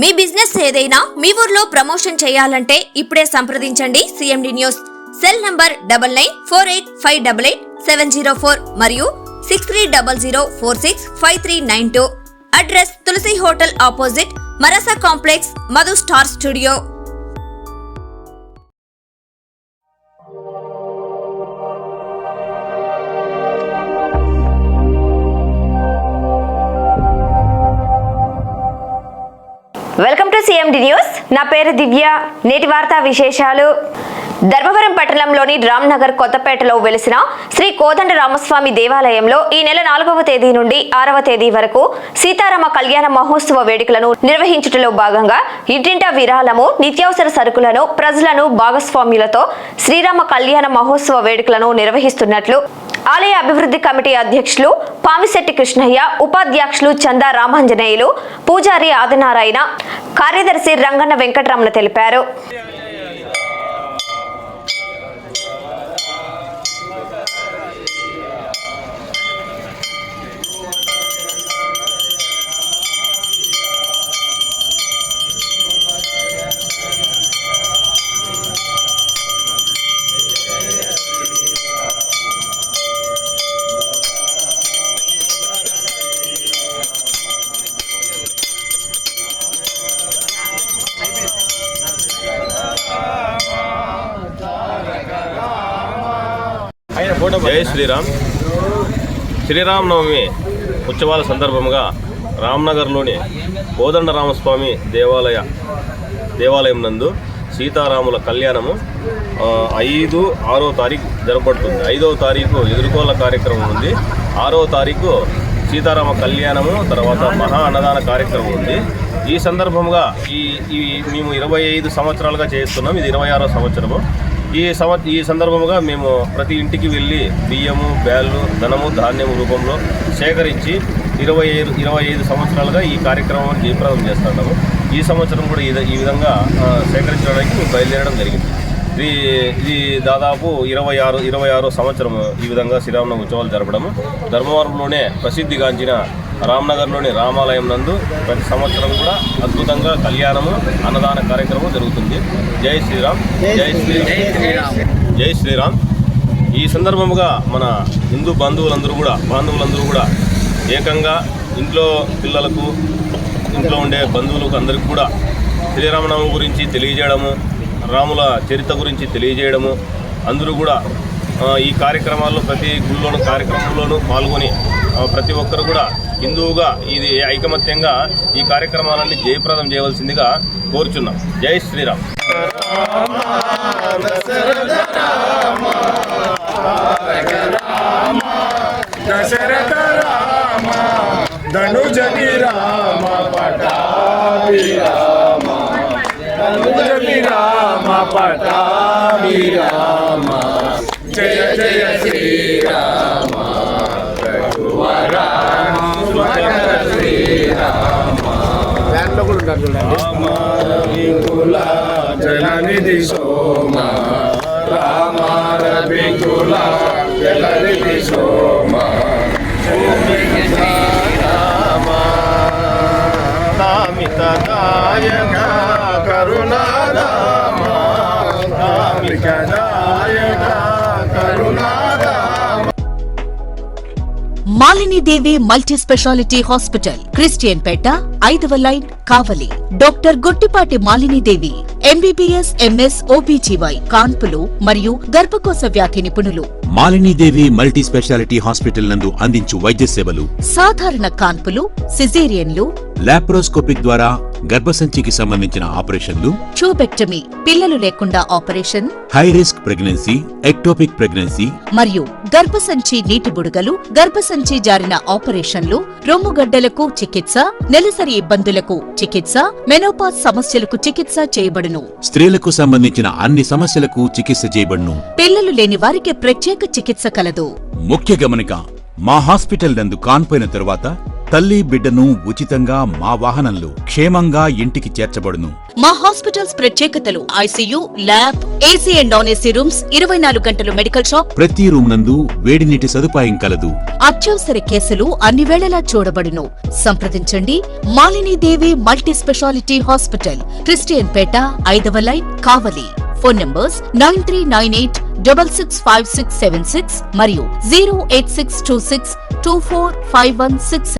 మీ business ఏదైనా మీ ఊర్లో promotion చేయాలంటే ఇప్పుడే సంప్రదించండి సిఎండి న్యూస్. సెల్ నంబర్ 9948588704 మరియు 6300465392. Address Tulasi hotel opposite Marasa complex, Madhu star studio. Welcome to CMD news. నా పేరు దివ్య. నేటి వార్తా విశేషాలు. ధర్మవరం పట్టణంలోని రామ్నగర్ కొత్తపేటలో వెలిసిన శ్రీ కోదండ రామస్వామి దేవాలయంలో ఈ నెల 4వ తేదీ నుండి 6వ తేదీ వరకు సీతారామ కళ్యాణ మహోత్సవ వేడుకలను నిర్వహించుటలో భాగంగా ఇంటింటా విరాళము, నిత్యావసర సరుకులను ప్రజలను భాగస్వామ్యులతో శ్రీరామ కళ్యాణ మహోత్సవ వేడుకలను నిర్వహిస్తున్నట్లు ఆలయ అభివృద్ధి కమిటీ అధ్యక్షులు పామిశెట్టి కృష్ణయ్య, ఉపాధ్యక్షులు చందా రామాంజనేయులు, పూజారి ఆదినారాయణ, కార్యదర్శి రంగన్న వెంకటరమణ తెలిపారు. జై శ్రీరామ్. శ్రీరామనవమి ఉత్సవాల సందర్భంగా రామ్నగర్లోని కోదండ రామస్వామి దేవాలయం నందు సీతారాముల కళ్యాణము 5, 6వ తారీఖు జరపబడుతుంది. 5వ తారీఖు ఎదుర్కోల కార్యక్రమం ఉంది. 6వ తారీఖు సీతారామ కళ్యాణము, తర్వాత మహా అన్నదాన కార్యక్రమం ఉంది. ఈ సందర్భంగా మేము 25 సంవత్సరాలుగా చేస్తున్నాం. ఇది 26వ సంవత్సరము. ఈ సందర్భంగా మేము ప్రతి ఇంటికి వెళ్ళి బియ్యము, బ్యాళ్ళు, ధనము, ధాన్యము రూపంలో సేకరించి 25 సంవత్సరాలుగా ఈ కార్యక్రమాన్ని జయప్రదం చేస్తున్నాము. ఈ సంవత్సరం కూడా ఈ విధంగా సేకరించడానికి మేము బయలుదేరడం జరిగింది. ఇది దాదాపు 26వ సంవత్సరం ఈ విధంగా శ్రీరామనవమి ఉత్సవాలు జరపడము. ధర్మవరంలోనే ప్రసిద్ధిగాంచిన రామ్నగర్లోని రామాలయం నందు ప్రతి సంవత్సరం కూడా అద్భుతంగా కళ్యాణము, అన్నదాన కార్యక్రమం జరుగుతుంది. జై శ్రీరామ్. జై శ్రీరామ్. జై శ్రీరామ్. ఈ సందర్భముగా మన హిందూ బాంధవులందరూ కూడా ఏకంగా ఇంట్లో పిల్లలకు, ఇంట్లో ఉండే బంధువులకు అందరికీ కూడా శ్రీరామనవమి గురించి తెలియజేయడము, రాముల చరిత్ర గురించి తెలియజేయడము, అందరూ కూడా ఈ కార్యక్రమాల్లో ప్రతి గుళ్ళోను కార్యక్రమంలోనూ పాల్గొని ప్రతి ఒక్కరు కూడా హిందువుగా ఇది ఐకమత్యంగా ఈ కార్యక్రమాలన్నీ జయప్రదం చేయవలసిందిగా కోరుచున్నాం. జై శ్రీరామ్. జయ జయ శ్రీరామ రామారవికుల జలనిధి సోమ, రామారవికుల జలనిధి సోమ, నామిత దాయక కరుణారామ, నామిక దాయక కరుణారామ. Malinidevi multi speciality hospital, Christianpet, 5వ line, Kavali. Doctor Gottipati Malinidevi MBBS, MS, OBGY, కాన్పులు మరియు గర్భకోశ వ్యాధి నిపుణులు. మాలినీదేవి మల్టీ స్పెషాలిటీ హాస్పిటల్ నందు అందించు వైద్య సేవలు: సాధారణ కాన్పులు, సిజేరియన్లు, లాప్రోస్కోపిక్ ద్వారా గర్భసంచికి సంబంధించిన ఆపరేషన్లు, ట్యూబెక్టమీ, పిల్లలు లేకుండా operation, high risk pregnancy, ectopic pregnancy మరియు గర్భసంచి నీటి బుడగలు, గర్భసంచి జారిన ఆపరేషన్లు, రొమ్ముగడ్డలకు చికిత్స, నెలసరి ఇబ్బందులకు చికిత్స, మెనోపాజ్ సమస్యలకు చికిత్స చేయబడును. స్త్రీలకు సంబంధించిన అన్ని సమస్యలకు చికిత్స చేయబడును. పిల్లలు లేని వారికి ప్రత్యేక చికిత్స కలదు. ముఖ్య గమనిక: మా హాస్పిటల్ నందు కాన్పోయిన తరువాత తల్లి బిడ్డను ఉచితంగా మా వాహనంలో క్షేమంగా ఇంటికి చేర్చబడును. మా హాస్పిటల్స్ ప్రత్యేకతలు: ICU, lab, AC and non AC rooms, 24 గంటలు మెడికల్ షాప్, ప్రతి రూమ్ నందు వేడి నీటి సదుపాయం కలదు. అత్యవసర కేసులు అన్ని వేళలా చూడబడును. సంప్రదించండి మాలిని దేవి multi speciality hospital, Christianpet, 5వ లైన్, కావలి. ఫోన్ నంబర్స్ 9398665676 మరియు 08626245166.